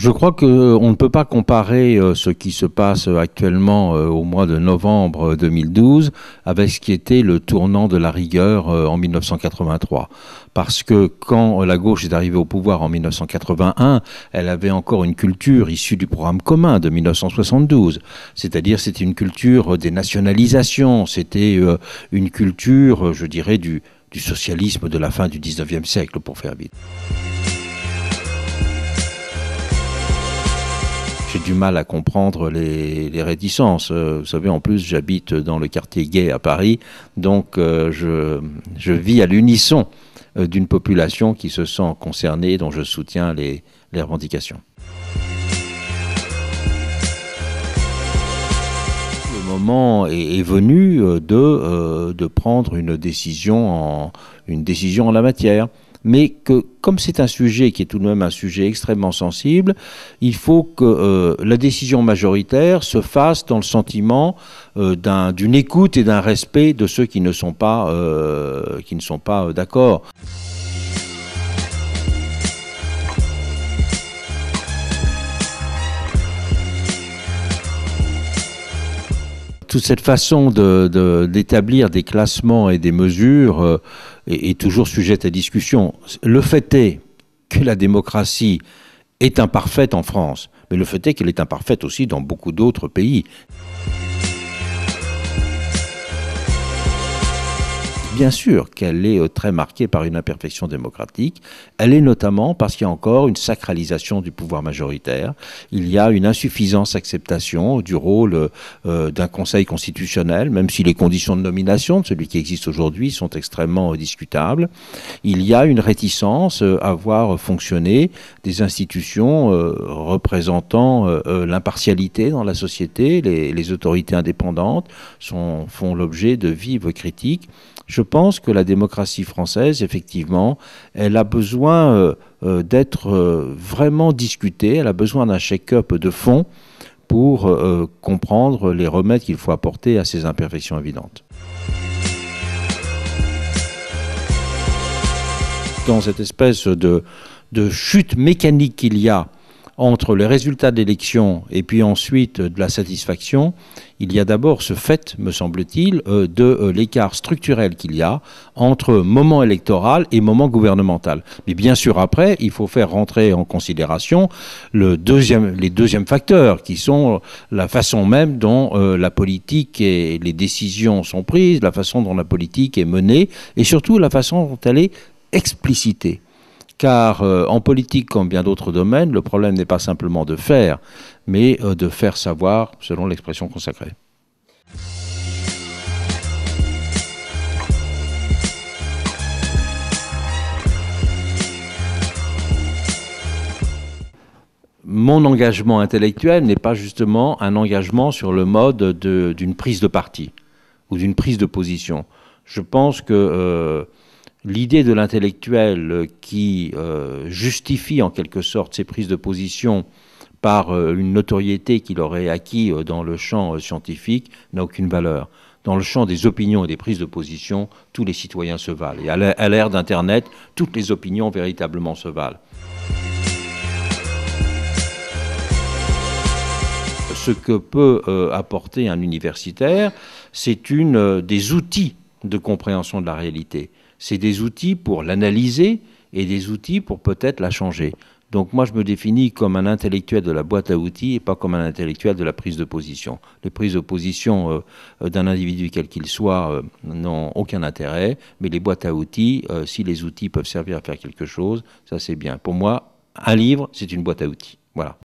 Je crois qu'on ne peut pas comparer ce qui se passe actuellement au mois de novembre 2012 avec ce qui était le tournant de la rigueur en 1983. Parce que quand la gauche est arrivée au pouvoir en 1981, elle avait encore une culture issue du programme commun de 1972. C'est-à-dire c'était une culture des nationalisations, c'était une culture, je dirais, du socialisme de la fin du 19e siècle, pour faire vite. J'ai du mal à comprendre les réticences. Vous savez, en plus, j'habite dans le quartier gay à Paris, donc je vis à l'unisson d'une population qui se sent concernée, dont je soutiens les revendications. Le moment est venu de prendre une décision en la matière. Mais que, comme c'est un sujet qui est tout de même un sujet extrêmement sensible, il faut que la décision majoritaire se fasse dans le sentiment d'une écoute et d'un respect de ceux qui ne sont pas d'accord. Toute cette façon d'établir des classements et des mesures est toujours sujette à discussion. Le fait est que la démocratie est imparfaite en France, mais le fait est qu'elle est imparfaite aussi dans beaucoup d'autres pays. Bien sûr qu'elle est très marquée par une imperfection démocratique. Elle est notamment parce qu'il y a encore une sacralisation du pouvoir majoritaire. Il y a une insuffisante acceptation du rôle d'un conseil constitutionnel, même si les conditions de nomination de celui qui existe aujourd'hui sont extrêmement discutables. Il y a une réticence à voir fonctionner des institutions représentant l'impartialité dans la société. Les autorités indépendantes font l'objet de vives critiques. Je pense que la démocratie française, effectivement, elle a besoin d'être vraiment discutée, elle a besoin d'un check-up de fond pour comprendre les remèdes qu'il faut apporter à ces imperfections évidentes. Dans cette espèce de chute mécanique qu'il y a entre les résultats d'élection et puis ensuite de la satisfaction, il y a d'abord ce fait, me semble-t-il, de l'écart structurel qu'il y a entre moment électoral et moment gouvernemental. Mais bien sûr, après, il faut faire rentrer en considération les deuxièmes facteurs, qui sont la façon même dont la politique et les décisions sont prises, la façon dont la politique est menée, et surtout la façon dont elle est explicitée. Car en politique, comme bien d'autres domaines, le problème n'est pas simplement de faire, mais de faire savoir, selon l'expression consacrée. Mon engagement intellectuel n'est pas justement un engagement sur le mode d'une prise de parti ou d'une prise de position. Je pense que l'idée de l'intellectuel qui justifie en quelque sorte ses prises de position par une notoriété qu'il aurait acquis dans le champ scientifique n'a aucune valeur. Dans le champ des opinions et des prises de position, tous les citoyens se valent. Et à l'ère d'Internet, toutes les opinions véritablement se valent. Ce que peut apporter un universitaire, c'est des outils de compréhension de la réalité. C'est des outils pour l'analyser et des outils pour peut-être la changer. Donc moi, je me définis comme un intellectuel de la boîte à outils et pas comme un intellectuel de la prise de position. Les prises de position d'un individu quel qu'il soit n'ont aucun intérêt, mais les boîtes à outils, si les outils peuvent servir à faire quelque chose, ça c'est bien. Pour moi, un livre, c'est une boîte à outils. Voilà.